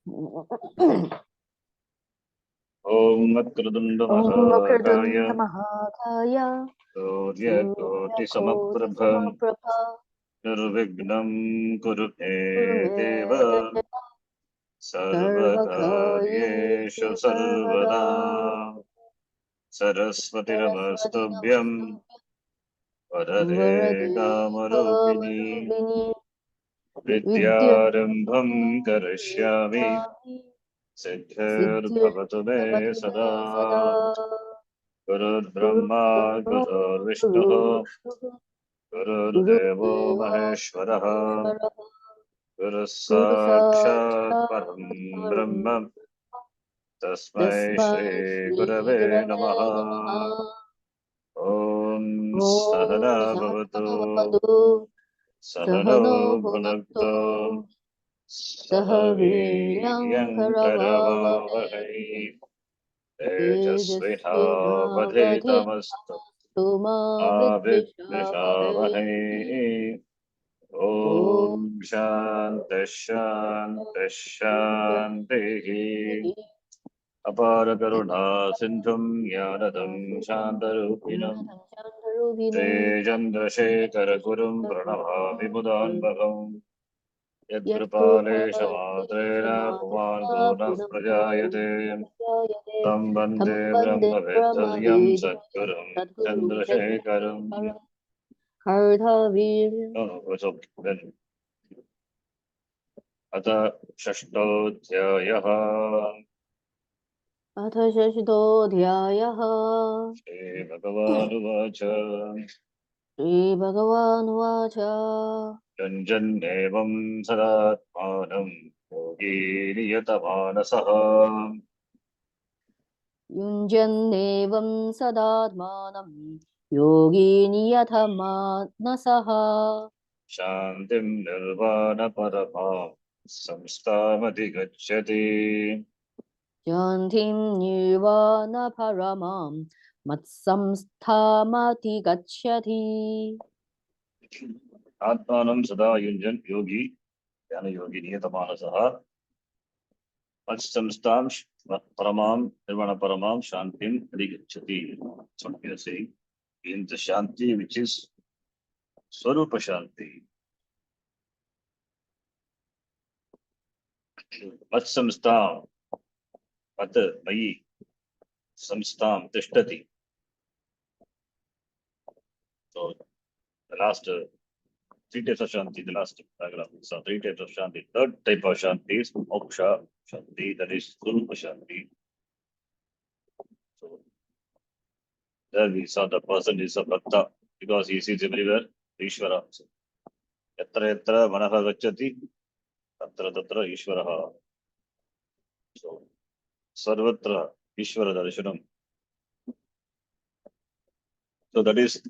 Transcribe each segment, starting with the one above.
Om Makrudunda Mahakaya Mahakaya Surya Koti Koti Samaprabham Samaprabha Nirvignam Kurume Kurumedeva Deva Sarvakaryeshu Sarvakaryeshu Sarvada Sarvada Saraswati Saraswati Namastubhyam Namastubhya Varade Varade Kamarupini Kamarupini Vidyarambham Vidyarambham Karishyami Karishyami Siddhir Bhavatu Me Siddhirbhavatu me Sada sada Guru Guru Brahma Guru Vishnu Vishnu Gurudevo Gurudeva Maheshwaraha Maheshwara Guru Guru Sakshat Sakshat Param Param Brahma Tasmai Tasmai Shri Shri Gurave Gurave Namaha Namaha Om Om Sahana Bhavatu Sahanavadu Sahano Sahano Bhunaktu Bhunaktu Sahaviryam Sahaviryam Karavavahai Karavavahai Tejasvinavadhi Tejasvinavadhitamastu Tuma Vidvishavahai Avidvishavahai Om Om Shanti Shanti Shanti Apara Karuna Sindhum Jnanadam Shantarupinam Sri Chandrasekhara Gurum Pranamami Mudanbhagam Yadkripalesha Matrena Puman Purnah Prajayate Tam Bande Brahma Vedharyam Satgurum Chandrasekharam. No, it's okay. Then, Ata Shashtodhyayah अथ षष्ठोऽध्यायः Shri Bhagavanuvacha श्रीभगवानुवाच Janjanevam Sadatmanam Yogi Niyatamanasah युञ्जन्नेवं सदात्मानं योगी नियतमानसः Shantim Nirvana Paramam Samstamadhigacchati शान्तिं निर्वाणपरमां मत्संस्थामतिगच्छति Atmanam Sada Yunjan Yogi Jnana Yogi Niyatamanasah Samstam Paramam Nirvana Paramam Shantim Adhigacchati. That's what we are saying. In the Shanti which is Swarupa Shanti. Mat Samstam At Mayi Samstam Tishtati. So the last three types of Shanti, the last paragraph. So three types of Shanti. Third type of Shanti is Moksha Shanti, that is Swarupa Shanti. So there we saw the person is a Bhakta because he sees everywhere Ishvara. So, Yatra Yatra Manaha Gacchati Tatra Tatra Ishvaraha. So Sarvatra Ishvara Darshanam. So that is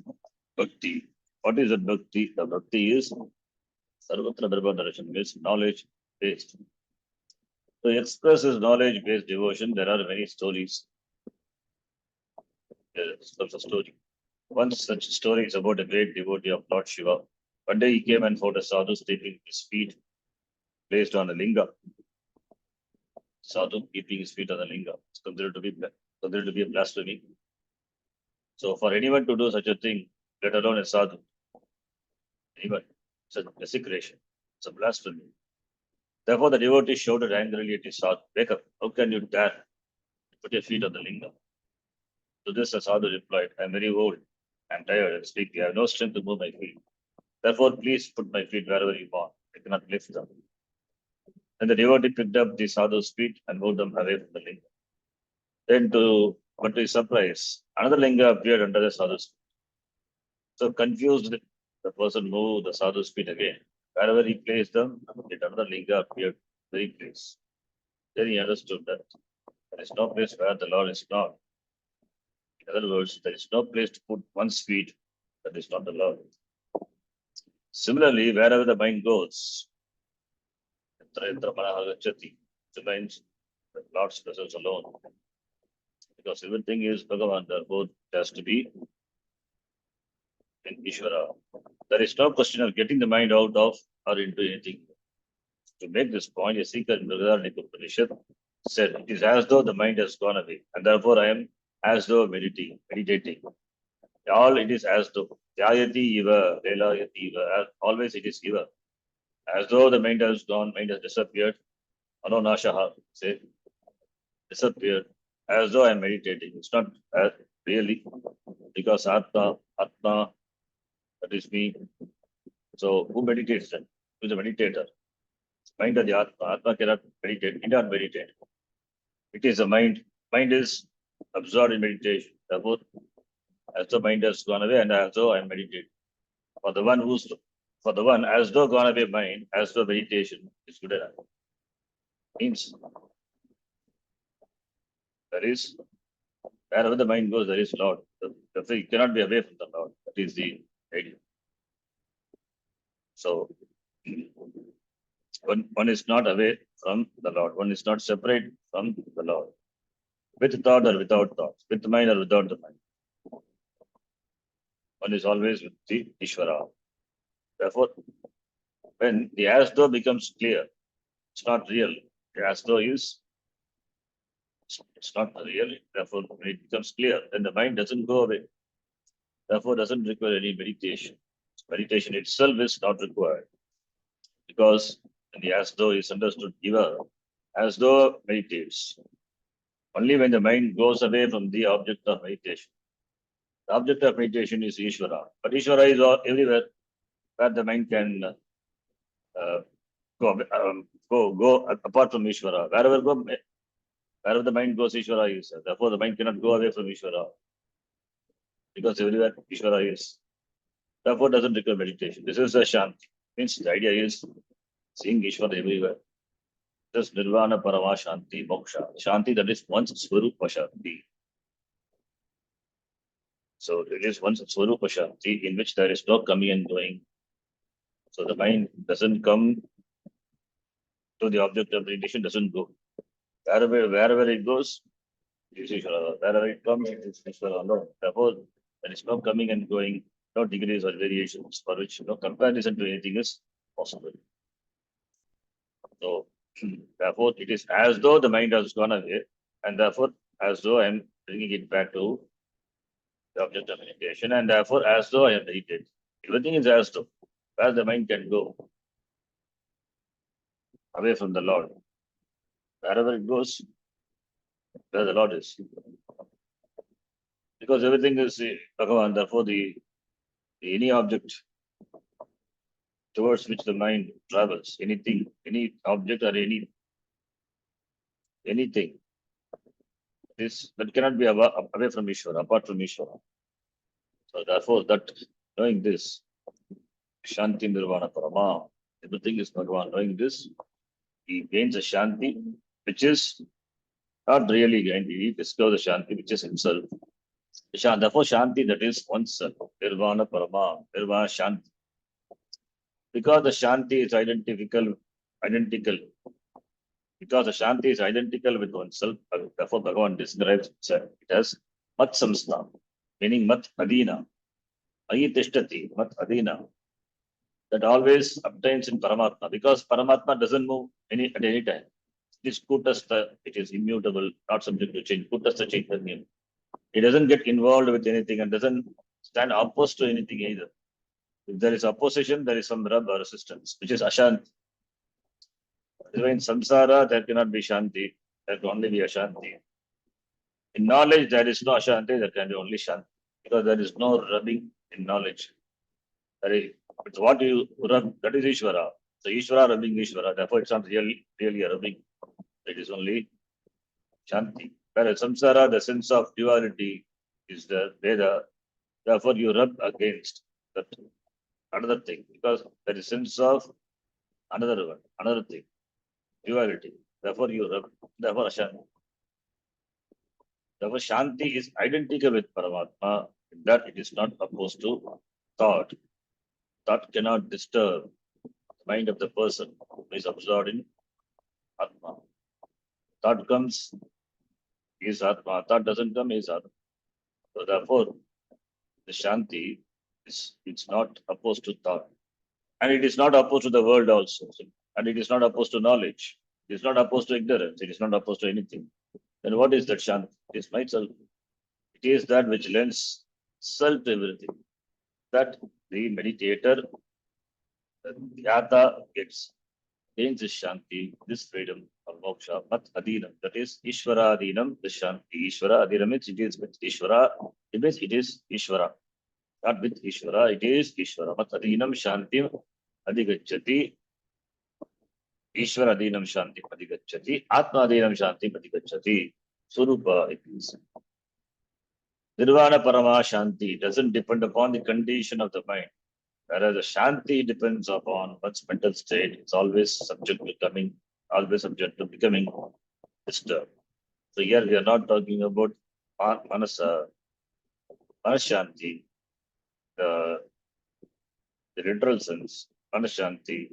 Bhakti. What is that Bhakti? The Bhakti is Sarvatra Dharma Darshan, means knowledge based. To express his knowledge based devotion, there are many stories. There's a story. One such story is about a great devotee of Lord Shiva. One day he came and found a sadhu sleeping his feet placed on a linga. Sadhu keeping his feet on the linga. It's considered to be a blasphemy. So for anyone to do such a thing, let alone a sadhu, anyone, it's a desecration. It's a blasphemy. Therefore, the devotee shouted angrily at his sadhu, "Wake up! How can you dare put your feet on the linga?" To this, the sadhu replied, "I am very old and tired and sleepy. I have no strength to move my feet. Therefore, please put my feet wherever you want. I cannot lift them." Then the devotee picked up the sadhu's feet and moved them away from the linga. Then, but to his surprise, another linga appeared under the sadhu's feet. So confused, the person moved the sadhu's feet again. Wherever he placed them, yet another linga appeared in the place. Then he understood that there is no place where the Lord is not. In other words, there is no place to put one's feet that is not the Lord. Similarly, wherever the mind goes, remains the Lord's presence alone. Because everything is Bhagavan, therefore it has to be in Ishvara. There is no question of getting the mind out of or into anything. To make this point, a seeker in Bhagavad Upanishad said, it is as though the mind has gone away, and therefore I am as though meditating. All it is as though. Jayati iva, lelayati iva. Always it is iva. As though the mind has gone, mind has disappeared. Anonashaha, say, disappeared. As though I am meditating. It's not really, because Atma, that is me. So who meditates then? Who is a meditator? Mind of the Atma. Atma cannot meditate. It cannot meditate. It is the mind. Mind is absorbed in meditation. Therefore, as though mind has gone away, and as though I am meditating. For the one as though gone away mind, as though meditation is good enough. Means there is, wherever the mind goes, there is Lord. Therefore, it cannot be away from the Lord. That is the idea. So, one is not away from the Lord. One is not separate from the Lord. With thought or without thought. With mind or without the mind. One is always with the Ishvara. Therefore, when the as though becomes clear, it's not real. The as though is, it's not real. Therefore, when it becomes clear, then the mind doesn't go away. Therefore, doesn't require any meditation. Meditation itself is not required. Because the as though is understood giver, as though meditates. Only when the mind goes away from the object of meditation. The object of meditation is Ishvara. But Ishvara is everywhere where the mind can go apart from Ishvara. Wherever the mind goes, Ishvara is. Therefore, the mind cannot go away from Ishvara. Because everywhere Ishvara is. Therefore, doesn't require meditation. This is a Shanti. Means the idea is seeing Ishvara everywhere. Just Nirvana Parama Shanti Moksha. Shanti, that is one's Swarupa Shanti. So it is one's Swarupa Shanti in which there is no coming and going. So the mind doesn't come to the object of meditation, doesn't go. Wherever it goes, it is Ishvara. Wherever it comes, it is Ishvara alone. Therefore, there is no coming and going, no degrees or variations for which no comparison to anything is possible. So, therefore, it is as though the mind has gone away, and therefore, as though I am bringing it back to the object of meditation, and therefore, as though I am meditated. Everything is as though, where the mind can go away from the Lord. Wherever it goes, where the Lord is. Because everything is Bhagavan, therefore, any object towards which the mind travels, anything, any object or anything, that cannot be away from Ishvara, apart from Ishvara. So therefore, that knowing this, Shanti Nirvana Parama, everything is Bhagavan. Knowing this, he gains a Shanti, which is not really going to discover the Shanti, which is himself. Therefore, Shanti, that is oneself. Nirvana Parama, Nirvana Shanti. Because the Shanti is identical. Because the Shanti is identical with oneself, therefore Bhagavan describes it as Mat Samstha, meaning Mat Adina. Ayi Tishtati, Mat Adina. That always obtains in Paramatma, because Paramatma doesn't move at any time. It is Kutastha, it is immutable, not subject to change. Kutastha Chaitanyam. It doesn't get involved with anything and doesn't stand opposed to anything either. If there is opposition, there is some rub or resistance, which is Ashanti. In samsara, there cannot be Shanti, there can only be Ashanti. In knowledge, there is no Ashanti, there can be only Shanti, because there is no rubbing in knowledge. It's what you rub, that is Ishvara. So Ishvara rubbing Ishvara, therefore it's not really a rubbing. It is only Shanti. Whereas samsara, the sense of duality is the Veda, therefore you rub against that another thing, because there is sense of another thing, duality. Therefore you rub, therefore Ashanti. Therefore Shanti is identical with Paramatma, in that it is not opposed to thought. Thought cannot disturb the mind of the person who is absorbed in Atma. Thought comes, is Atma. Thought doesn't come, is Atma. So therefore, the Shanti it's not opposed to thought. And it is not opposed to the world also. So and it is not opposed to knowledge. It is not opposed to ignorance. It is not opposed to anything. Then what is that Shanti? It is myself. It is that which lends self to everything. That the meditator, the Dhyata gets, gains this Shanti, this freedom or moksha, mat adinam. That is Ishvara adinam, the Shanti. Ishvara adinam means it is with Ishvara. It means it is Ishvara. Not with Ishvara, it is Ishvara. Mat adinam Shantim adhigacchati. Ishvara adinam Shantim adhigacchati. Atma adinam Shantim adhigacchati. Surupa it is. Nirvana Parama Shanti doesn't depend upon the condition of the mind. Whereas the Shanti depends upon one's mental state. It's always subject to becoming, always subject to becoming disturbed. So here we are not talking about Manasa, Manashanti, the literal sense, Manashanti.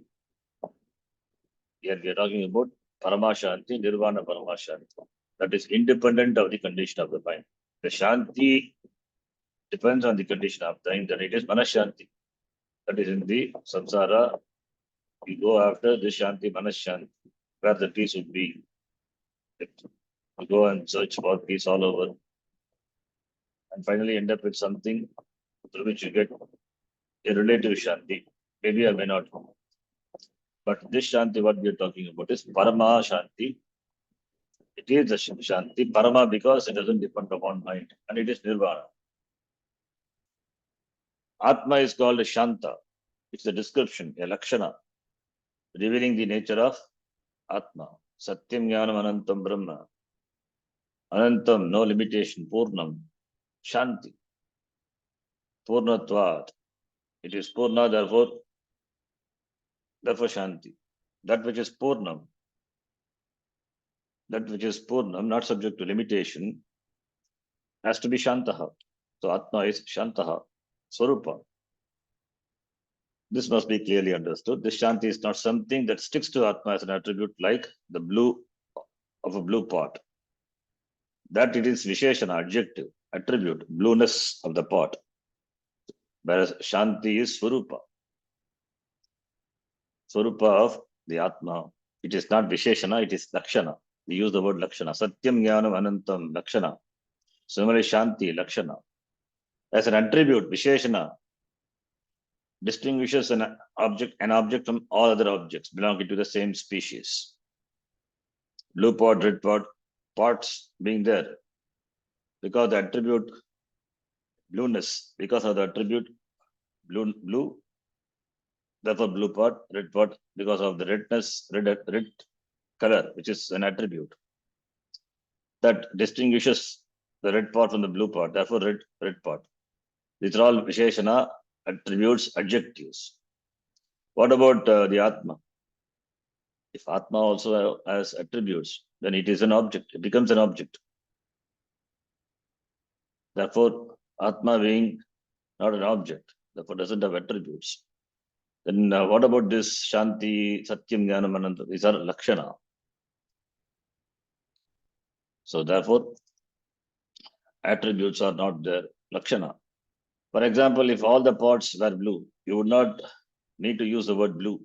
Here we are talking about Paramashanti, Nirvana Paramashanti. That is independent of the condition of the mind. The Shanti depends on the condition of the mind, then it is Manashanti. That is in the samsara, we go after the Shanti, Manashanti, where the peace would be. We go and search for peace all over, and finally end up with something through which you get a relative Shanti. Maybe I may not. But this Shanti, what we are talking about is Parama Shanti. It is the Shanti, Parama, because it doesn't depend upon mind, and it is Nirvana. Atma is called a Shanta. It's a description, a Lakshana, revealing the nature of Atma. Satyam Jnanam Anantam Brahma. Anantam, no limitation. Purnam, Shanti. Purnatvat. It is Purna, therefore Shanti. That which is Purnam, not subject to limitation, has to be Shantaha. So Atma is Shantaha, Swarupa. This must be clearly understood. This Shanti is not something that sticks to Atma as an attribute like the blue of a blue pot. That it is Visheshana, adjective, attribute, blueness of the pot. Whereas Shanti is Swarupa. Swarupa of the Atma. It is not Visheshana, it is Lakshana. We use the word Lakshana. Satyam Jnanam Anantam Lakshana. Similarly, Shanti, Lakshana. As an attribute, Visheshana distinguishes an object from all other objects belonging to the same species. Blue pot, red pot, pots being there. Because the attribute blueness, because of the attribute blue, therefore blue pot, red pot, because of the redness, red color, which is an attribute that distinguishes the red pot from the blue pot, therefore red pot. These are all Visheshana, attributes, adjectives. What about the Atma? If Atma also has attributes, then it is an object, it becomes an object. Therefore, Atma being not an object, therefore doesn't have attributes. Then what about this Shanti, Satyam, Jnanam, Ananta? These are Lakshana. So therefore, attributes are not there, Lakshana. For example, if all the pots were blue, you would not need to use the word blue.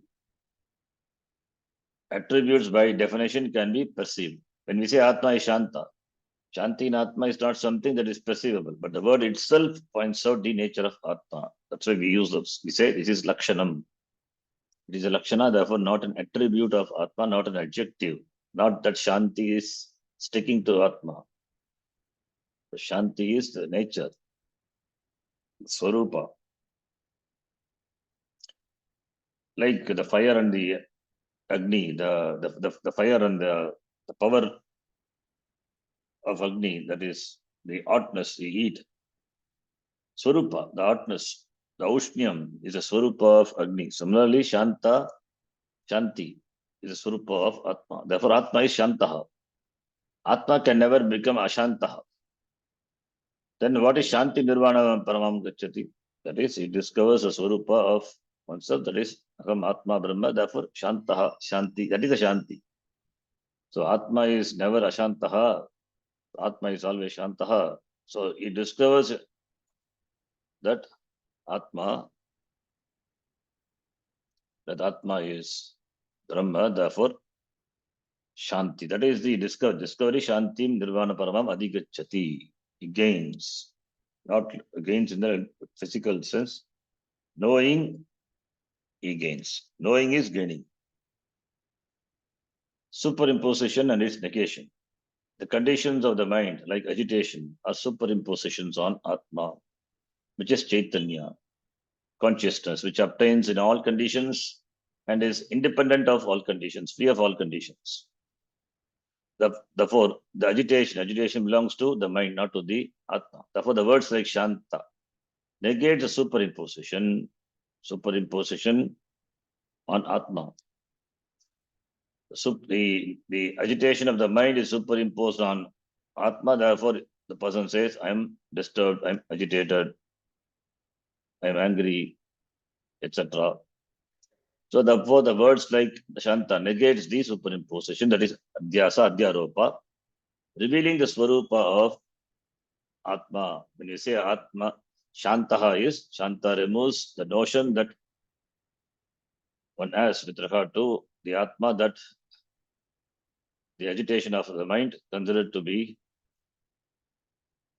Attributes by definition can be perceived. When we say Atma is Shanta, Shanti in Atma is not something that is perceivable, but the word itself points out the nature of Atma. That's why we use those. We say this is Lakshanam. It is a Lakshana, therefore not an attribute of Atma, not an adjective. Not that Shanti is sticking to Atma. The Shanti is the nature, Swarupa. Like the fire and the Agni, the fire and the power of Agni, that is the hotness, the heat. Swarupa, the hotness, the Ushnyam is a Swarupa of Agni. Similarly, Shanta, Shanti is a Swarupa of Atma. Therefore, Atma is Shantaha. Atma can never become Ashantaha. Then what is Shanti Nirvana Paramam Gacchati? That is, it discovers a Swarupa of oneself, that is Aham Atma Brahma, therefore Shantaha, Shanti, that is a Shanti. So Atma is never Ashantaha, Atma is always Shantaha. So it discovers that Atma is Brahma, therefore, Shanti. That is the discovery. Shantim Nirvana Paramam Adhigachati. He gains. Not gains in the physical sense. Knowing, he gains. Knowing is gaining. Superimposition and its negation. The conditions of the mind, like agitation, are superimpositions on Atma, which is Chaitanya, consciousness, which obtains in all conditions and is independent of all conditions, free of all conditions. Therefore, the agitation belongs to the mind, not to the Atma. Therefore, the words like Shanta negate the superimposition on Atma. The agitation of the mind is superimposed on Atma. Therefore, the person says, I am disturbed, I am agitated, I am angry, etc. So therefore, the words like Shanta negates the superimposition, that is Adhyasa, Adhyaropa, revealing the Swarupa of Atma. When you say Atma, Shantaha is, Shanta removes the notion that one has with regard to the Atma, that the agitation of the mind considered to be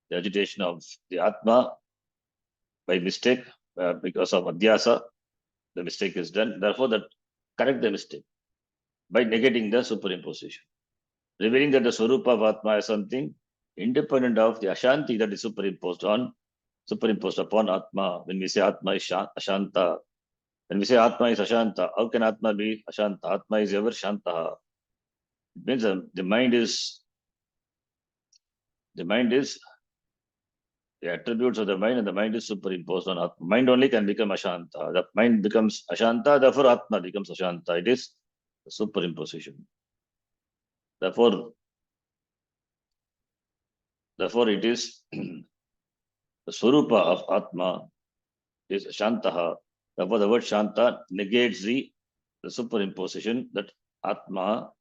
the agitation of the Atma by mistake, because of Adhyasa, the mistake is done. Therefore, that correct the mistake by negating the superimposition, revealing that the Swarupa of Atma is something independent of the Ashanti that is superimposed upon Atma. When we say Atma is Ashanta, when we say Atma is Ashanta, how can Atma be Ashanta? Atma is ever Shanta. It means the mind is the attributes of the mind, and the mind is superimposed on Atma. Mind only can become Ashanta. The mind becomes Ashanta, therefore Atma becomes Ashanta. It is superimposition. Therefore it is the Swarupa of Atma is Shantaha. Therefore, the word Shanta negates the superimposition that Atma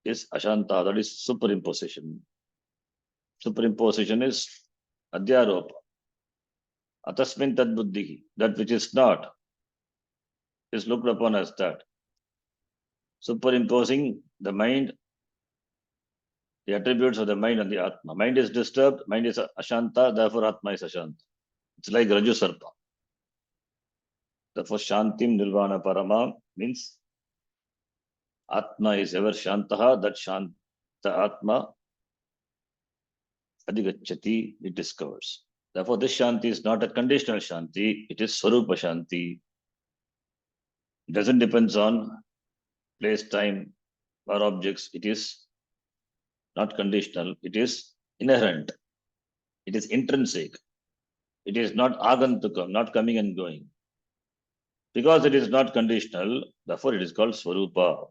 is Ashanta. That is superimposition. Superimposition is Adhyaropa. Atasmin tad buddhi. That which is not is looked upon as that. Superimposing the mind, the attributes of the mind on the Atma. Mind is disturbed, mind is Ashanta, therefore Atma is Ashanta. It's like Raju Sarpa. Therefore, Shantim Nirvana Parama means Atma is ever Shantaha, that Shanta Atma Adhigachati, it discovers. Therefore, this Shanti is not a conditional Shanti, it is Swarupa Shanti. It doesn't depend on place, time, or objects. It is not conditional, it is inherent, it is intrinsic, it is not agantukam, not coming and going. Because it is not conditional, therefore it is called Swarupa.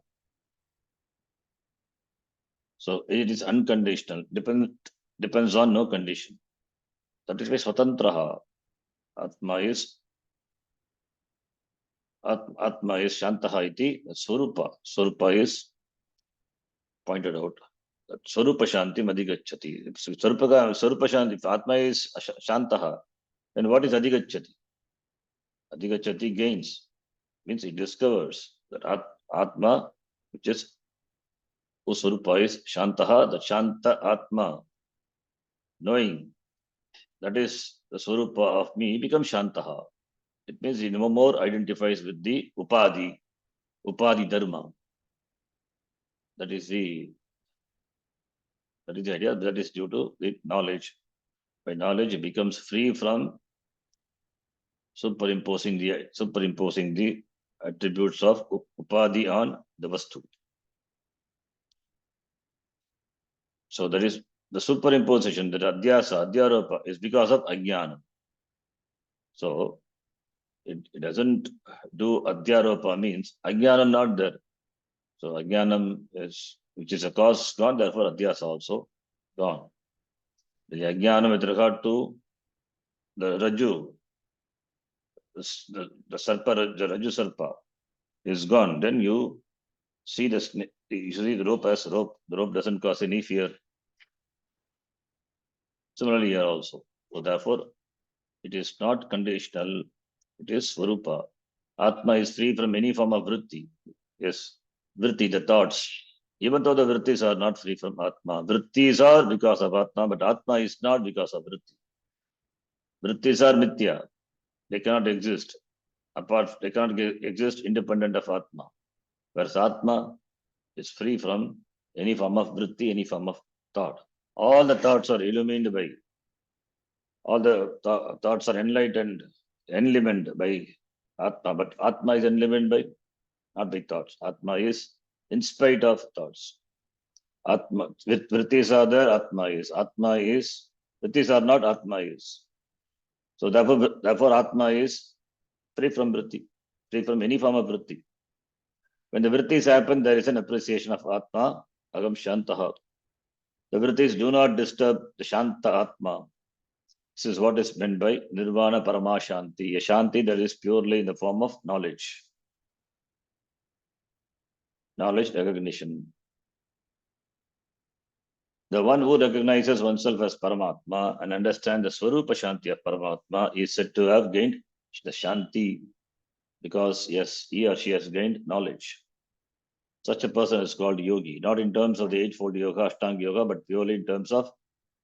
So it is unconditional, depends on no condition. That is why Swatantraha. Atma is Shantaha iti Swarupa. Swarupa is pointed out. That Swarupa Shanti Madhigachati. Swarupa Shanti, if Atma is Shantaha, then what is Adhigachati? Adhigachati gains. Means it discovers that Atma, which is Swarupa is Shantaha, the Shanta Atma, knowing that is the Swarupa of me, becomes Shantaha. It means he no more identifies with the Upadhi Dharma. That is the idea. That is due to the knowledge. By knowledge, it becomes free from superimposing the attributes of Upadhi on the Vastu. So that is the superimposition, that Adhyaropa is because of Ajnana. So it doesn't do Adhyaropa, means Ajnanam not there. So Ajnanam is, which is a cause, gone, therefore Adhyasa also gone. The Ajnanam with regard to the Raju, the Sarpa, the Raju Sarpa is gone. Then you see you see the rope as rope. The rope doesn't cause any fear. Similarly here also. So therefore, it is not conditional, it is Swarupa. Atma is free from any form of vritti. Yes, vritti, the thoughts. Even though the vrittis are not free from Atma, vrittis are because of Atma, but Atma is not because of vritti. Vrittis are mithya. They cannot exist they cannot exist independent of Atma. Whereas Atma is free from any form of vritti, any form of thought. All the thoughts are illumined by, all the thoughts are enlightened, enlivened by Atma, but Atma is enlivened by, not by thoughts. Atma is in spite of thoughts. Atma, with vrittis are there, Atma is, vrittis are not, Atma is. So therefore Atma is free from vritti, free from any form of vritti. When the vrittis happen, there is an appreciation of Atma, Agam Shantaha. The vrittis do not disturb the Shanta Atma. This is what is meant by Nirvana Parama Shanti, a Shanti that is purely in the form of knowledge. Knowledge recognition. The one who recognizes oneself as Paramatma and understands the Swarupa Shanti of Paramatma is said to have gained the Shanti because, yes, he or she has gained knowledge. Such a person is called yogi, not in terms of the eightfold yoga, Ashtanga yoga, but purely in terms of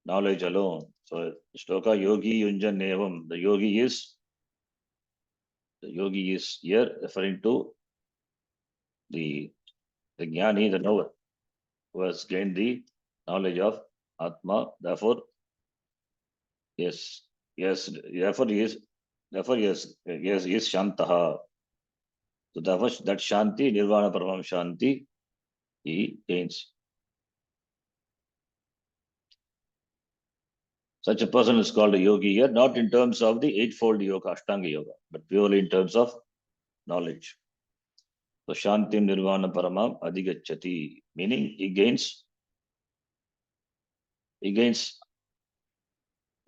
knowledge alone. So, Shloka Yogi Yunjan Nevam, the yogi is here referring to the Jnani, the knower, who has gained the knowledge of Atma. Therefore, yes, therefore he is Shantaha. So therefore that Shanti, Nirvana Paramam Shanti, he gains. Such a person is called a yogi here, not in terms of the eightfold yoga, Ashtanga yoga, but purely in terms of knowledge. So Shanti Nirvana Paramam Adhigachati, meaning he gains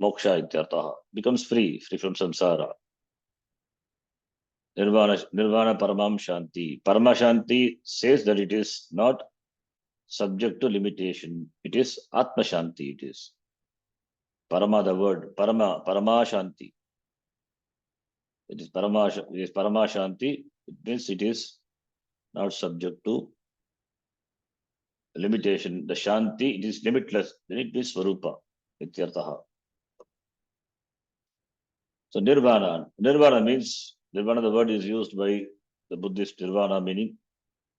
moksha ityartha, becomes free from samsara. Nirvana Paramam Shanti. Parama Shanti says that it is not subject to limitation. It is Atma Shanti. It is Parama, the word Parama Shanti. It is Parama Shanti. It means it is not subject to limitation. The Shanti, it is limitless. Then it is Swarupa. Ityartha. So Nirvana. Nirvana means, Nirvana, the word is used by the Buddhist Nirvana, meaning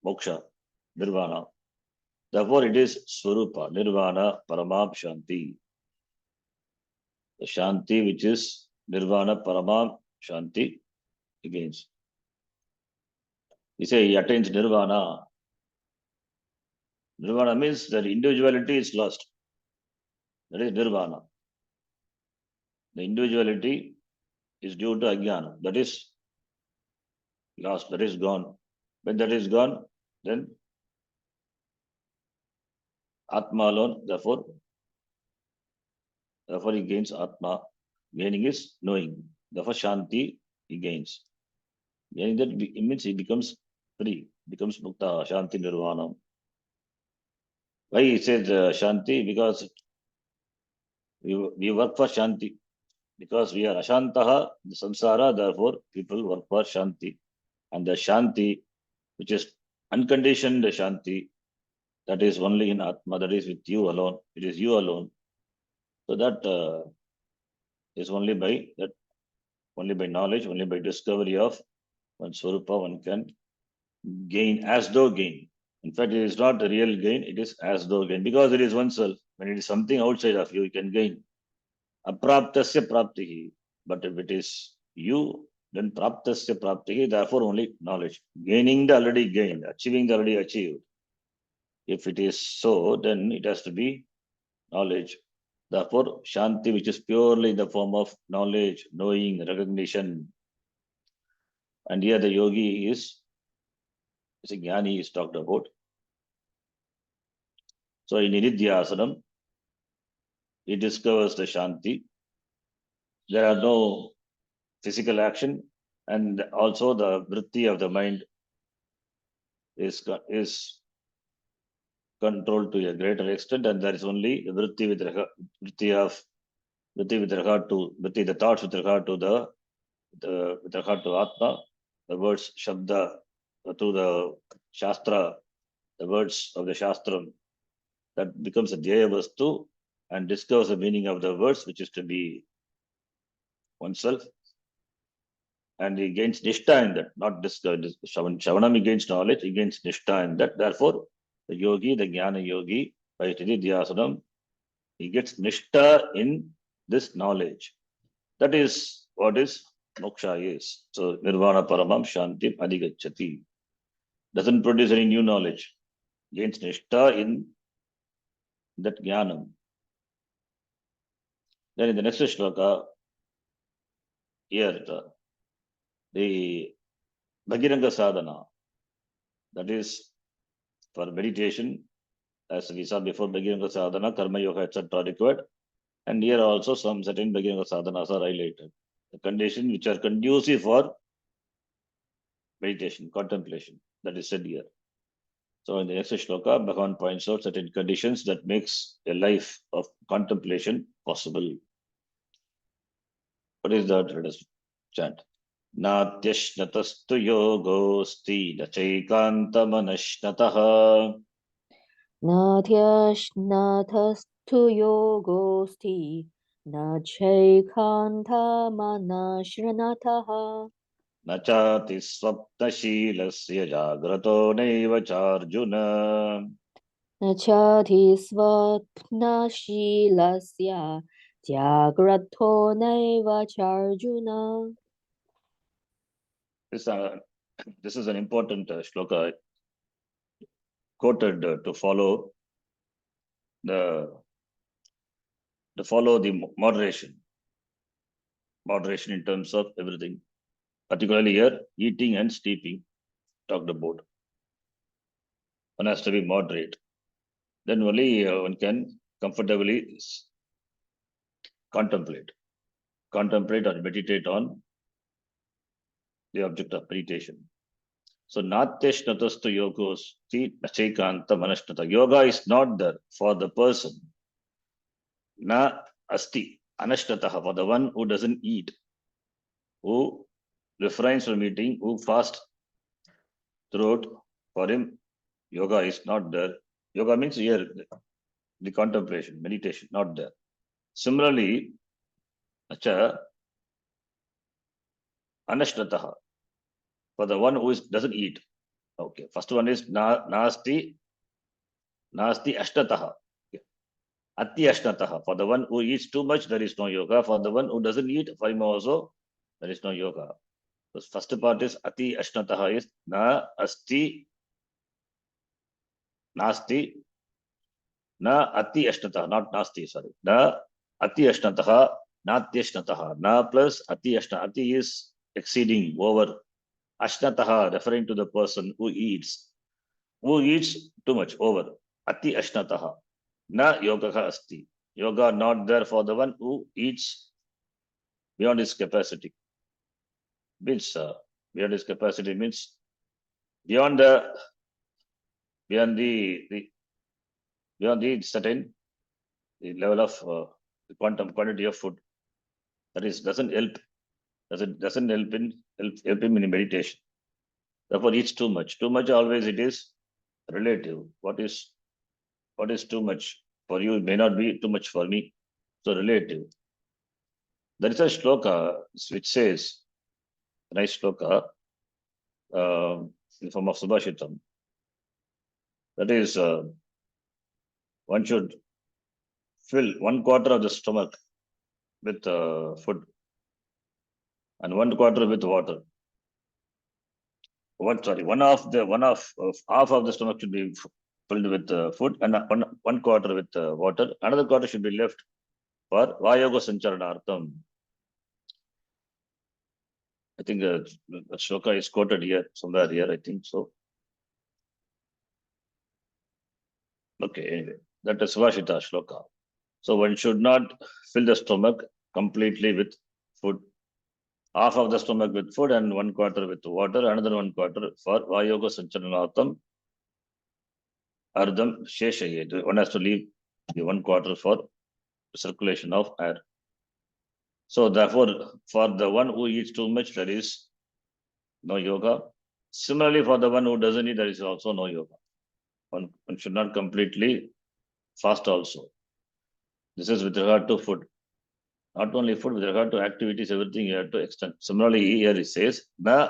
moksha. Nirvana. Therefore, it is Swarupa, Nirvana, Paramam Shanti. The Shanti, which is Nirvana, Paramam Shanti, against. We say he attains Nirvana. Nirvana means that individuality is lost. That is Nirvana. The individuality is due to Ajnana. That is lost. That is gone. When that is gone, then Atma alone, therefore he gains Atma. Gaining is knowing. Therefore, Shanti he gains. Gaining that it means he becomes free, becomes Mukta, Shanti Nirvana. Why he says Shanti? Because we work for Shanti. Because we are Ashantaha, the samsara, therefore people work for Shanti. And the Shanti, which is unconditioned Shanti, that is only in Atma, that is with you alone. It is you alone. So that is only by knowledge, only by discovery of one Swarupa, one can gain as though gain. In fact, it is not a real gain, it is as though gain, because it is oneself. When it is something outside of you, you can gain. Apraptasya praptihi. But if it is you, then praptasya praptihi, therefore only knowledge. Gaining the already gained, achieving the already achieved. If it is so, then it has to be knowledge. Therefore, Shanti, which is purely in the form of knowledge, knowing, recognition. And here the yogi is a jnani is talked about. So in Nididhyasanam, he discovers the Shanti. There are no physical action, and also the vritti of the mind is controlled to a greater extent, and there is only the vritti with regard to the thoughts with regard to with regard to Atma, the words Shabda through the Shastra the words of the Shastram, that becomes a Dhyaya Vastu and discovers the meaning of the words, which is to be oneself. And he gains Nishtha in that, not Shavanam, he gains knowledge, he gains Nishtha in that. Therefore, the yogi, the Jnana yogi, by Dhyasanam, he gets Nishtha in this knowledge. That is what is moksha is. So, Nirvana Paramam Shantim Adhigacchati. Doesn't produce any new knowledge. Gains Nishtha in that Jnanam. Then in the next shloka, here, the Bhagiranga sadhana, that is for meditation, as we saw before, Bhagiranga sadhana, karma yoga, etc. required. And here also some certain Bhagiranga sadhanas are highlighted. The conditions which are conducive for meditation, contemplation, that is said here. So in the next shloka, Bhagavan points out certain conditions that makes a life of contemplation possible. What is that? Let us chant. Natyashnatastu yogosti nachaikantamanashnatah. Natyashnatastu yogosti nachaikantamanashranataha Nachati swapnashilasya jagrato naiva charjuna. nachati swapnashilasya jagrato naiva charjuna. This is an important shloka quoted to follow the moderation in terms of everything, particularly here eating and sleeping talked about. One has to be moderate, then only one can comfortably contemplate or meditate on the object of meditation. So natyashnatastu yogos nachekanta manashnata. Yoga is not there for the person. Na asti anashnataha, for the one who doesn't eat, who refrains from eating, who fasts throughout. For him, yoga is not there. Yoga means here the contemplation, meditation, not there. Similarly, anashnataha, for the one who doesn't eat. Okay, first one is nasti ashnataha. Ati ashnataha, for the one who eats too much, there is no yoga. For the one who doesn't eat, for him also, there is no yoga. The first part is ati ashnataha, is nasti not nasti, sorry. Na ati ashnataha, natyashnataha. Na plus ati ashna. Ati is exceeding, over. Ashnataha, referring to the person who eats too much, over. Ati ashnataha. Na yogaha asti. Yoga not there for the one who eats beyond his capacity. Means beyond his capacity means beyond the certain the level of the quantity of food. That is doesn't help him in meditation. Therefore, eats too much. Too much always it is relative. What is too much for you may not be too much for me. So relative. There is a shloka which says, nice shloka, in the form of Subhashitam. That is, one should fill 1/4 of the stomach with food and 1/4 with water. Half of the stomach should be filled with food and 1/4 with water. Another quarter should be left for Vayoga Sancharanartham. I think the shloka is quoted here, somewhere here, I think so. Okay, anyway, that is Svashita shloka. So one should not fill the stomach completely with food. Half of the stomach with food and 1/4 with water, another 1/4 for Vayoga Sancharanartham. Ardham Sheshayet. One has to leave the 1/4 for circulation of air. So therefore, for the one who eats too much, there is no yoga. Similarly, for the one who doesn't eat, there is also no yoga. One should not completely fast also. This is with regard to food. Not only food, with regard to activities, everything you have to extend. Similarly, here it says, na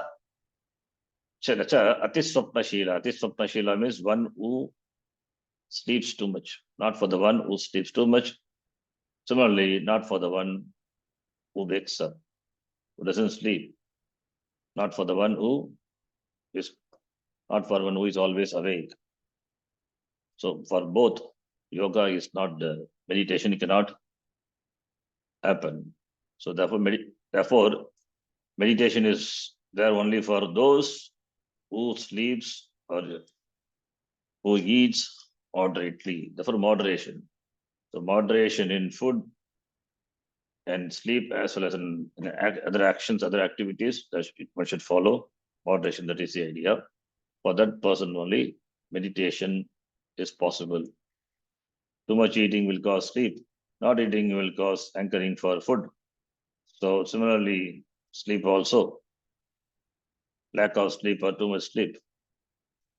atiswapna shila. Atiswapna shila means one who sleeps too much. Not for the one who sleeps too much. Similarly, not for the one who wakes up, who doesn't sleep. Not for the one who is not for one who is always awake. So for both, yoga is not the meditation cannot happen. So therefore, meditation is there only for those who sleeps or who eats moderately. Therefore, moderation. So moderation in food and sleep as well as in other actions, other activities that one should follow. Moderation, that is the idea. For that person only, meditation is possible. Too much eating will cause sleep. Not eating will cause hankering for food. So similarly, sleep also. Lack of sleep or too much sleep.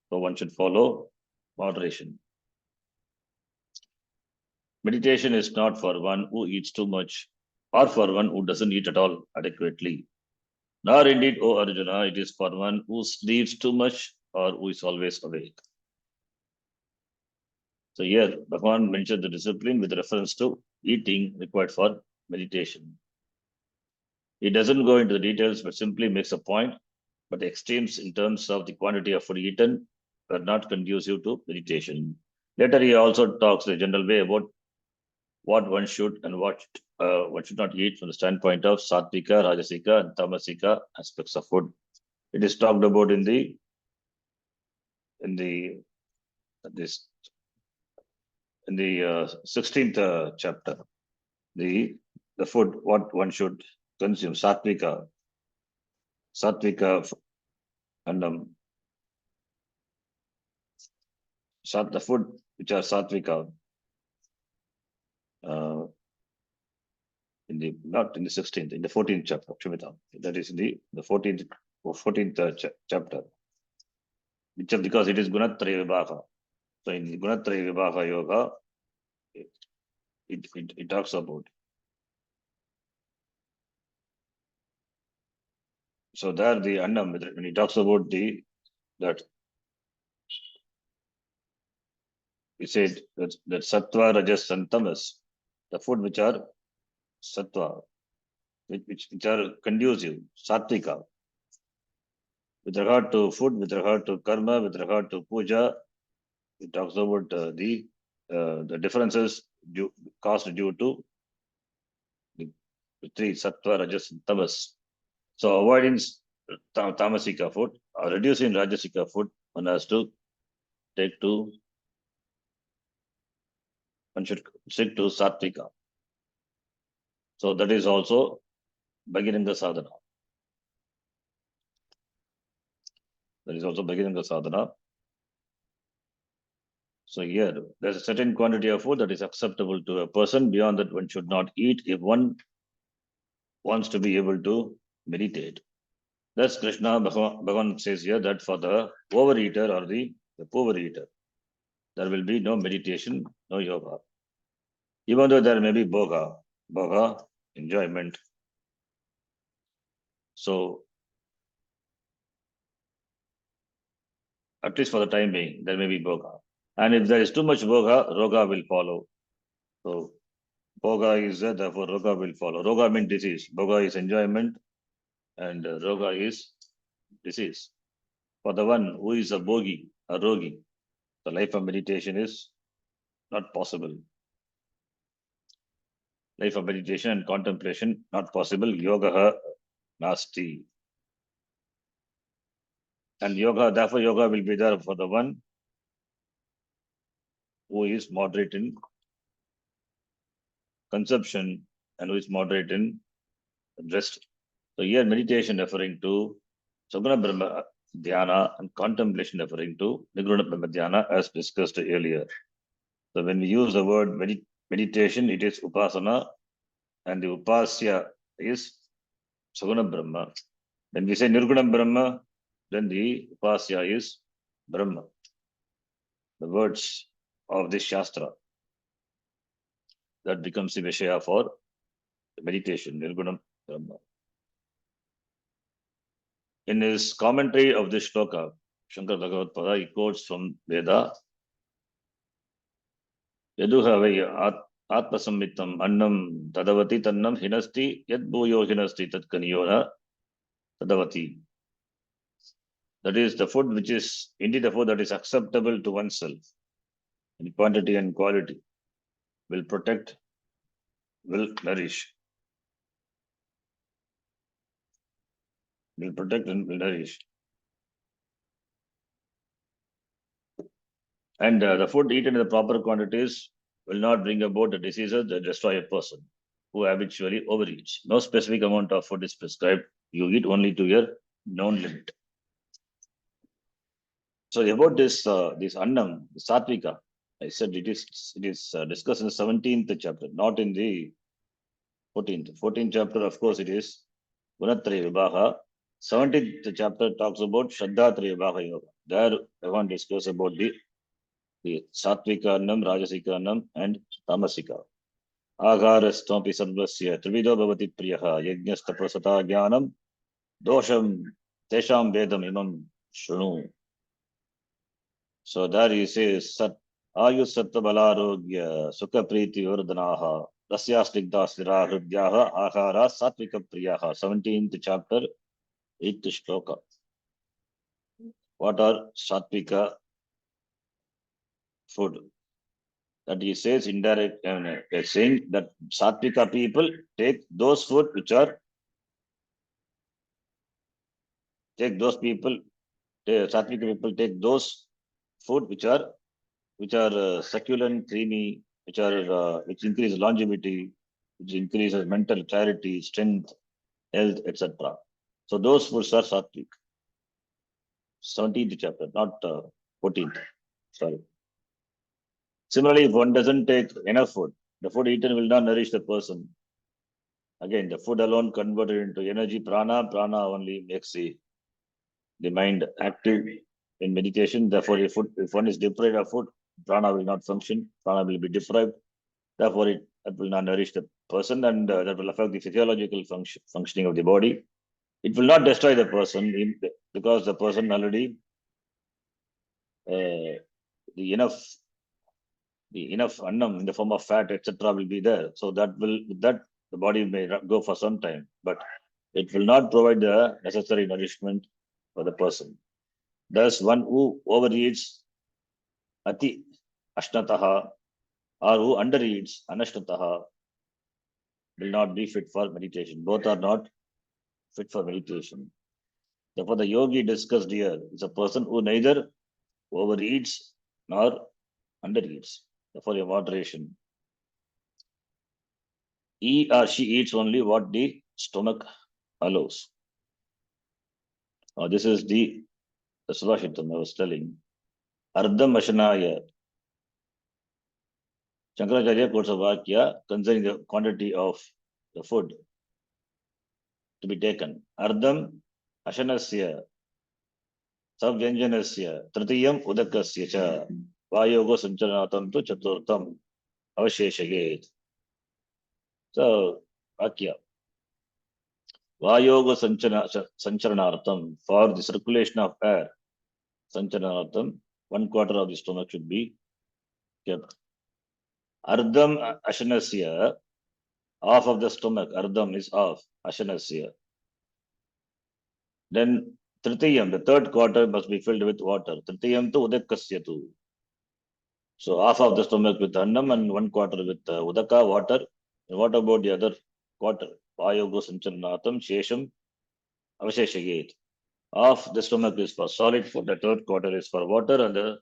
So one should follow moderation. Meditation is not for one who eats too much or for one who doesn't eat at all adequately. Nor indeed, O Arjuna, it is for one who sleeps too much or who is always awake. So here, Bhagavan mentioned the discipline with reference to eating required for meditation. He doesn't go into the details, but simply makes a point. But the extremes in terms of the quantity of food eaten are not conducive to meditation. Later, he also talks in a general way about what one should and what one should not eat from the standpoint of sattvika, rajasika, and tamasika aspects of food. It is talked about in the this in the 16th chapter. The food what one should consume sattvika and the food which are sattvika in the not in the 16th, in the 14th chapter, Shimita. That is in the 14th chapter. Because it is Gunatraya Vibhaka. So in Gunatraya Vibhaka Yoga, it talks about. So there the Annam, when he talks about that he said that Sattva, Rajas, and Tamas, the food which are Sattva, which are conducive, Sattvika, with regard to food, with regard to karma, with regard to puja, it talks about the differences caused due to the three Sattva, Rajas, and Tamas. So avoiding Tamasika food or reducing Rajasika food, one has to one should stick to Sattvika. So that is also Bhagiranga sadhana. That is also Bhagiranga sadhana. So here, there's a certain quantity of food that is acceptable to a person. Beyond that, one should not eat if one wants to be able to meditate. That's Krishna Bhagavan says here that for the overeater or the poor eater, there will be no meditation, no yoga. Even though there may be bhoga, enjoyment. So, at least for the time being, there may be bhoga. And if there is too much bhoga, roga will follow. So, bhoga is there, therefore roga will follow. Roga means disease. Bhoga is enjoyment and roga is disease. For the one who is a rogi, the life of meditation is not possible. Life of meditation and contemplation not possible. Yoga nasti. And therefore yoga will be there for the one who is moderate in consumption and who is moderate in rest. So here meditation referring to Saguna Brahma Dhyana and contemplation referring to Niguna Brahma Dhyana as discussed earlier. So when we use the word meditation, it is Upasana and the Upasya is Saguna Brahma. When we say Nirguna Brahma, then the Upasya is Brahma. the words of this Shastra. That becomes the Vishaya for meditation, Nirgunam Brahma. In his commentary of this shloka, Shankar Bhagavad Pada, he quotes from Veda, Yaduha Atmasammitam Annam Tadavati Tannam Hinasti Yad Bhuyo Hinasti Tat Kaniyona Tadavati. That is the food which is indeed the food that is acceptable to oneself in quantity and quality, will protect, will nourish. Will protect and will nourish. And the food eaten in the proper quantities will not bring about the diseases that destroy a person who habitually overeats. No specific amount of food is prescribed. You eat only to your known limit. So about this annam, the satvika, I said it is discussed in the 17th chapter, not in the 14th. 14th chapter, of course, it is Gunatraya Vibhaga. 17th chapter talks about Shraddhatraya Vibhaga Yoga. There, I want to discuss about the Satvika Annam, Rajasika Annam, and Tamasika. Agharastampi sarvasya trivido bhavati priyaha yajnastapasata jnanam dosham tesham vedam imam shrunu. So there he says, Sat Ayu Satta Balarogya Sukha Priti Vardanaha Rasyastigda Sthira Hridyaha Ahara Satvika Priyaha. 17th chapter, 8th shloka. What are Satvika food? That he says indirect, saying that Satvika people take those food which are, Satvika people take those food which are succulent, creamy, which increase longevity, which increases mental clarity, strength, health, etc. So those foods are sattvic. 17th chapter, not 14th. Sorry. Similarly, if one doesn't take enough food, the food eaten will not nourish the person. Again, the food alone converted into energy, prana only makes the mind active in meditation. Therefore, if one is deprived of food, prana will not function, prana will be deprived. Therefore, it will not nourish the person, and that will affect the physiological functioning of the body. It will not destroy the person because the person already the enough annam in the form of fat, etc., will be there. So that the body may go for some time, but it will not provide the necessary nourishment for the person. Thus, one who overeats ati ashnataha or who undereats anashnataha will not be fit for meditation. Both are not fit for meditation. Therefore, the yogi discussed here is a person who neither overeats nor undereats. Therefore, your moderation. He or she eats only what the stomach allows. This is the Subhashittam I was telling. Ardham Ashanaya. Shankaracharya quotes a Vakya concerning the quantity of the food to be taken. Ardham Ashanasya Savyanjanasya Tritiyam Udakasya Cha Vayogo Sanchanatam to Chaturtam Avasheshagate. So, Vakya. Vayoga Sancharanaartham, for the circulation of air, Sancharanaartham, 1/4 of the stomach should be kept. Ardham Ashanasya, half of the stomach, Ardham is half, Ashanasya. Then Tritiyam, the 3/4 must be filled with water. Tritiyam to Udakasya tu. So half of the stomach with Annam and 1/4 with Udaka, water. And what about the other quarter? Vayoga Sancharanaartham, Shesham, Avasheshagate. Half the stomach is for solid food, the 3/4 is for water, and the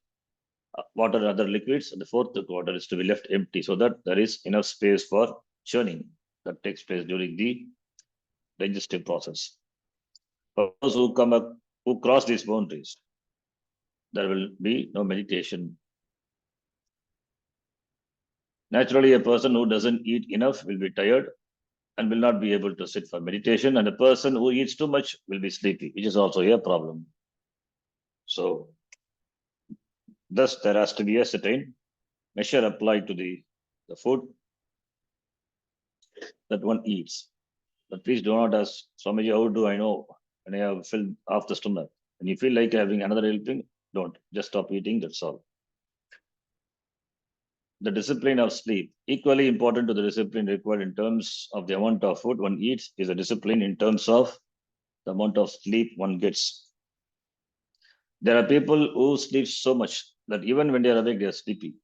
water and other liquids, and the 4/4 is to be left empty, so that there is enough space for churning that takes place during the digestive process. For those who cross these boundaries, there will be no meditation. Naturally, a person who doesn't eat enough will be tired and will not be able to sit for meditation, and a person who eats too much will be sleepy, which is also a problem. So Thus, there has to be a certain measure applied to the food that one eats. But please do not ask, Swamiji, how do I know when I have filled half the stomach? And you feel like having another helping, don't. Just stop eating, that's all. The discipline of sleep, equally important to the discipline required in terms of the amount of food one eats, is a discipline in terms of the amount of sleep one gets. There are people who sleep so much that even when they are awake, they are sleepy.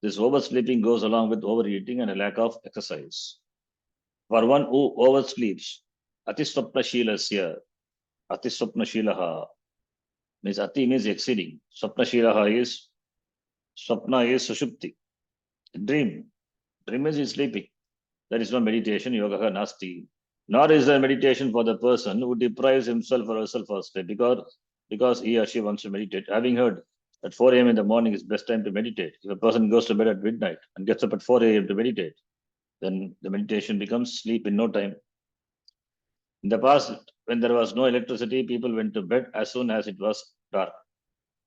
This oversleeping goes along with overeating and a lack of exercise. For one who oversleeps, atiswapnashilasya, atiswapnashilaha means ati means exceeding. Swapnashilaha is swapna is sushupti, dream. Dream is sleeping. There is no meditation, yoga nasti. Nor is there meditation for the person who deprives himself or herself of sleep because he or she wants to meditate. Having heard at 4 a.m. in the morning is best time to meditate. If a person goes to bed at midnight and gets up at 4 a.m. to meditate, then the meditation becomes sleep in no time. In the past, when there was no electricity, people went to bed as soon as it was dark.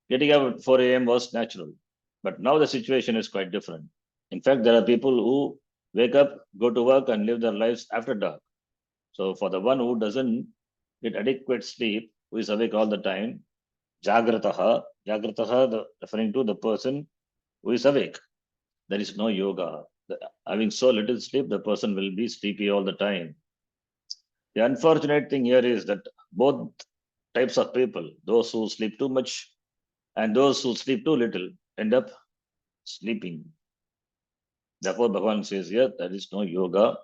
Getting up at 4 a.m. was natural. But now the situation is quite different. In fact, there are people who wake up, go to work, and live their lives after dark. So, for the one who doesn't get adequate sleep, who is awake all the time, jagrataha, referring to the person who is awake. There is no yoga. Having so little sleep, the person will be sleepy all the time. The unfortunate thing here is that both types of people, those who sleep too much and those who sleep too little, end up sleeping. Therefore, Bhagavan says here, there is no yoga,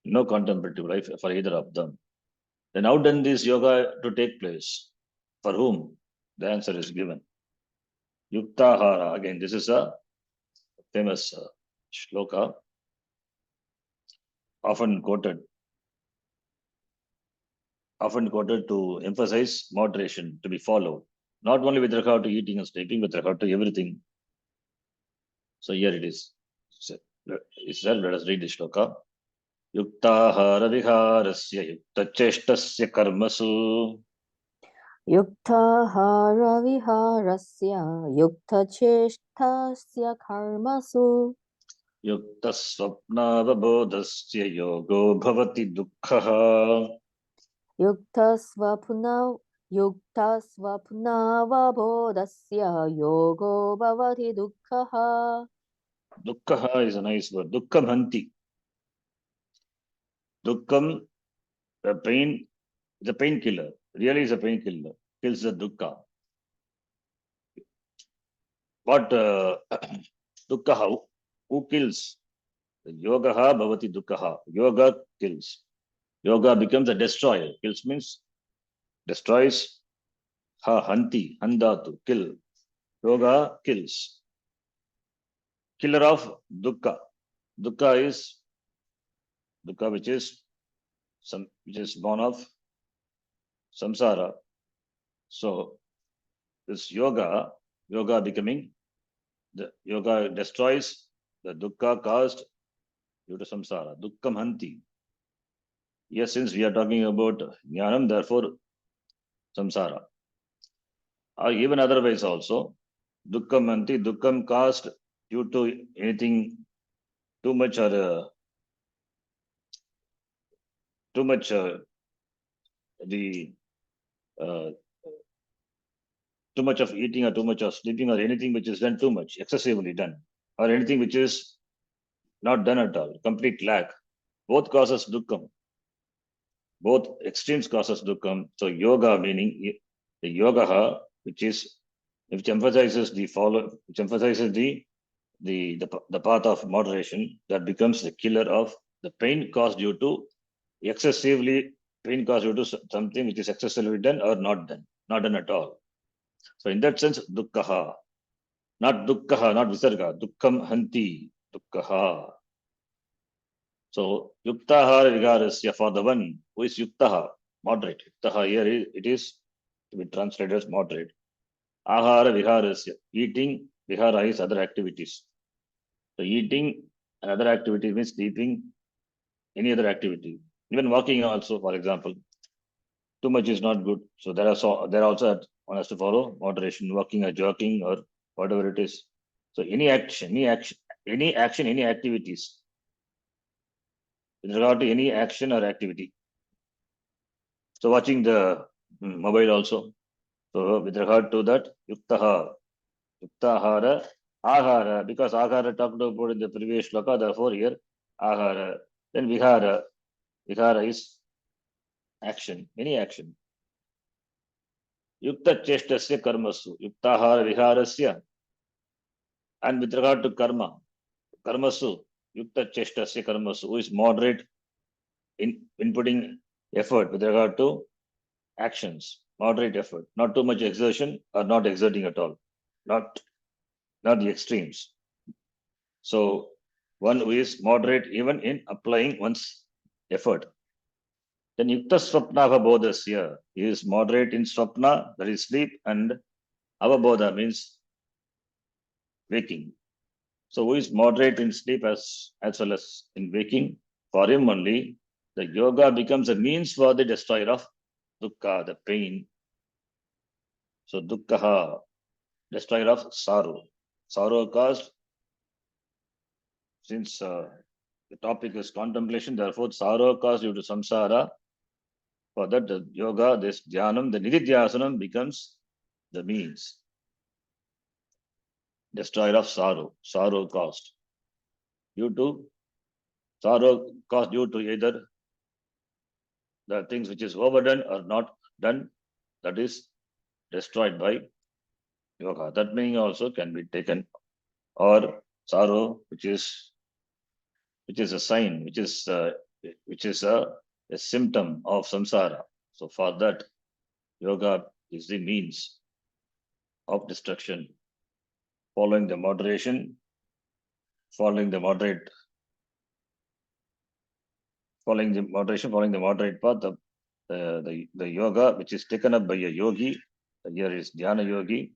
no contemplative life for either of them. Then how done this yoga to take place? For whom? The answer is given. Yuktahara. Again, this is a famous shloka, often quoted to emphasize moderation to be followed, not only with regard to eating and sleeping, with regard to everything. So here it is. It's there. Let us read the shloka. Yuktahara viharasya yuktacheshtasya karmasu. युक्ताहारविहारस्य युक्तचेष्टस्य कर्मसु युक्तस्वप्नावबोधस्य योगो भवति दुःखः. युक्तस्वप्नावबोधस्य योगो भवति दुःखः. Dukkha is a nice word. Dukkam hanti. Dukkam, the pain, is a painkiller. Really is a painkiller. Kills the dukkha. What dukkha? Who kills? Yogaha bhavati dukkha. Yoga kills. Yoga becomes a destroyer. Kills means destroys. Ha hanti, handatu, kill. Yoga kills. Killer of dukkha. Dukkha is dukkha which is born of samsara. So this yoga becoming the yoga destroys the dukkha caused due to samsara. Dukkam hanti. Yes, since we are talking about jnanam, therefore samsara. Or even otherwise also, dukkam hanti, dukkam caused due to anything too much or the too much of eating or too much of sleeping or anything which is done too much, excessively done, or anything which is not done at all, complete lack, both causes dukkham. Both extremes causes dukkham. So yoga meaning the yoga which emphasizes the path of moderation, that becomes the killer of the pain caused due to something which is excessively done or not done at all. So in that sense, dukkha, not visarga, dukkham hanti, dukkha. So yuktahara vigarasya, for the one who is yuktaha, moderate. Yuktaha here it is to be translated as moderate. Ahara viharasya, eating, vihara is other activities. So eating and other activity means sleeping, any other activity. Even walking also, for example, too much is not good. So there are also One has to follow moderation, walking or jogging or whatever it is. So any action, any activities with regard to any action or activity. So watching the mobile also. So with regard to that, yuktahara, ahara, because ahara talked about in the previous shloka, therefore here ahara. Then vihara is action, any action. Yukta cheshtasya karmasu, yuktahara viharasya. And with regard to karmasu, yukta cheshtasya karmasu, who is moderate in putting effort with regard to actions, moderate effort, not too much exertion or not exerting at all, not the extremes. So one who is moderate even in applying one's effort. Then yukta swapna avabodhasya, he is moderate in swapna, that is sleep, and avabodha means waking. So who is moderate in sleep as well as in waking? For him only, the yoga becomes a means for the destroyer of dukkha, the pain. So dukkha, destroyer of sorrow. Sorrow caused, since the topic is contemplation, therefore sorrow caused due to samsara. For that, the yoga, this dhyanam, the nididhyasanam becomes the means. Destroyer of sorrow caused. Sorrow caused due to either the things which is overdone or not done, that is destroyed by yoga. That meaning also can be taken. Or sorrow, which is a sign, which is a symptom of samsara. So for that, yoga is the means of destruction. Following the moderation, following the moderate path, the yoga which is taken up by a yogi, here is dhyana yogi,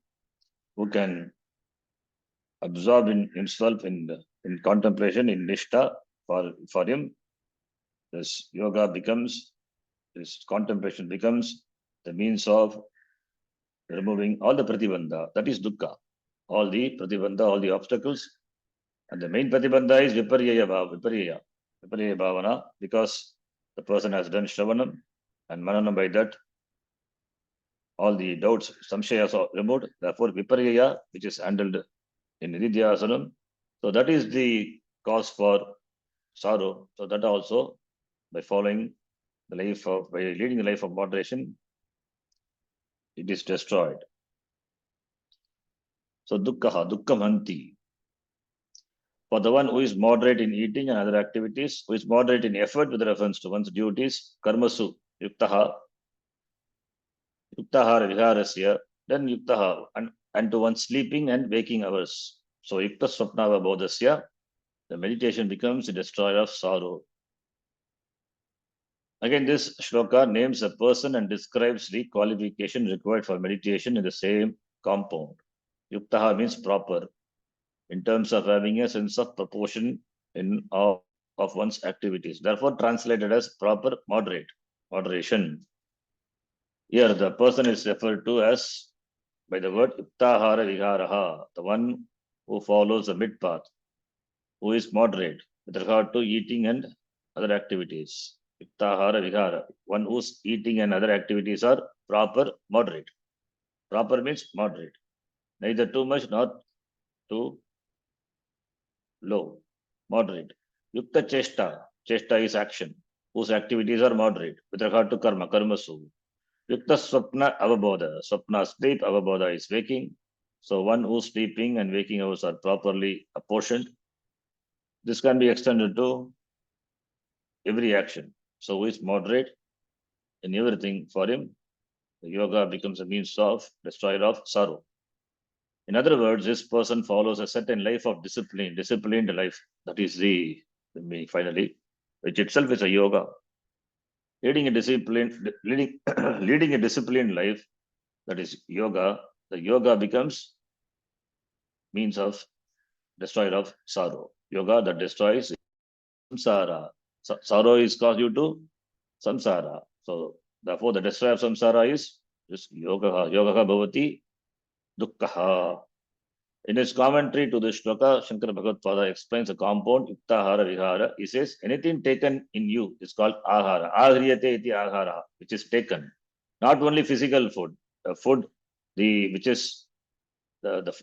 who can absorb in himself in contemplation, in nishtha. For him, this yoga becomes, this contemplation becomes the means of removing all the pratibandha, that is dukkha, all the pratibandha, all the obstacles. And the main pratibandha is viparya bhavana, because the person has done shravanam and mananam. By that, all the doubts, samshayas are removed. Therefore, viparya, which is handled in nididhyasanam. So that is the cause for sorrow. So that also, by leading the life of moderation, it is destroyed. So dukkhamanti. For the one who is moderate in eating and other activities, who is moderate in effort with reference to one's duties, karmasu, yuktahara viharasya, then yuktaha, and to one's sleeping and waking hours. So yukta swapnava bodhasya, the meditation becomes the destroyer of sorrow. Again, this shloka names a person and describes the qualification required for meditation in the same compound. Yuktaha means proper, in terms of having a sense of proportion in of one's activities. Therefore, translated as proper moderation. Here, the person is referred to as by the word yuktahara viharaha, the one who follows the mid path, who is moderate with regard to eating and other activities. Yuktahara vihara, one whose eating and other activities are proper, moderate. Proper means moderate, neither too much nor too low, moderate. Yukta chesta is action, whose activities are moderate with regard to karmasu. Yukta swapna avabodha, swapna sleep, avabodha is waking. So one who's sleeping and waking hours are properly apportioned. This can be extended to every action. So who is moderate in everything, for him, the yoga becomes a means of destroyer of sorrow. In other words, this person follows a certain life of disciplined life. That is the finally, which itself is a yoga. Leading a disciplined life, that is yoga. The yoga becomes means of destroyer of sorrow. Yoga that destroys samsara. Sorrow is caused due to samsara. So therefore, the destroyer of samsara is This yoga bhavati dukkha. In his commentary to this shloka, Shankara Bhagavad explains the compound yuktahara vihara. He says anything taken in you is called ahara. Ahriyate iti ahara, which is taken. Not only physical food, the food, which is the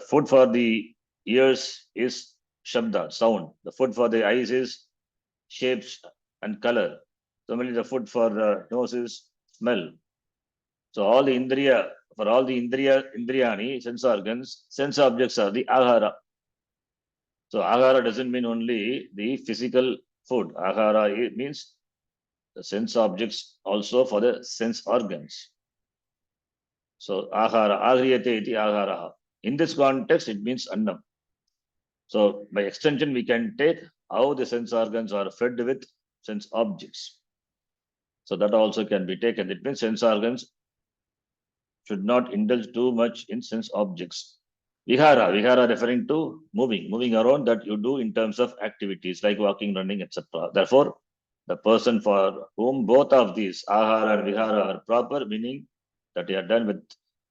food for the ears is shabda, sound. The food for the eyes is shapes and color. Similarly, the food for the nose is smell. So all the for all the indriyani, sense organs, sense objects are the ahara. So ahara doesn't mean only the physical food. Ahara, it means the sense objects also for the sense organs. So ahara, ahriyate iti ahara. In this context, it means annam. So by extension, we can take how the sense organs are fed with sense objects. So that also can be taken. It means sense organs should not indulge too much in sense objects. Vihara referring to moving around that you do in terms of activities like walking, running, etc. Therefore, the person for whom both of these ahara and vihara are proper, meaning that they are done with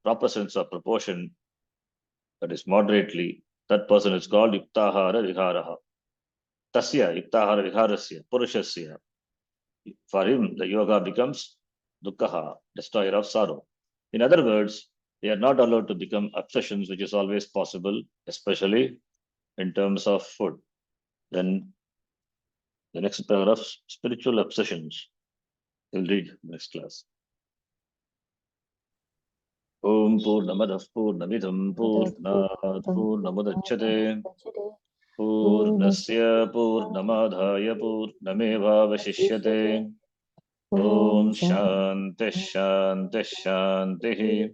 proper sense of proportion, that is moderately, that person is called yuktahara viharaha. Tasya yuktahara viharasya purushasya. For him, the yoga becomes dukkha, destroyer of sorrow. In other words, they are not allowed to become obsessions, which is always possible, especially in terms of food. Then the next paragraph, spiritual obsessions. We'll read next class. Om Purnamadah Purnamidam Purnat Purnamudachyate Purnasya Purnamadhaya Purnamevavashishyate Om Shanti Shanti Shanti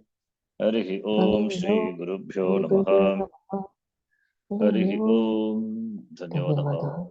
Harihi Om Shri Gurubhyo Namaha Harihi Om Dhanyavadaha.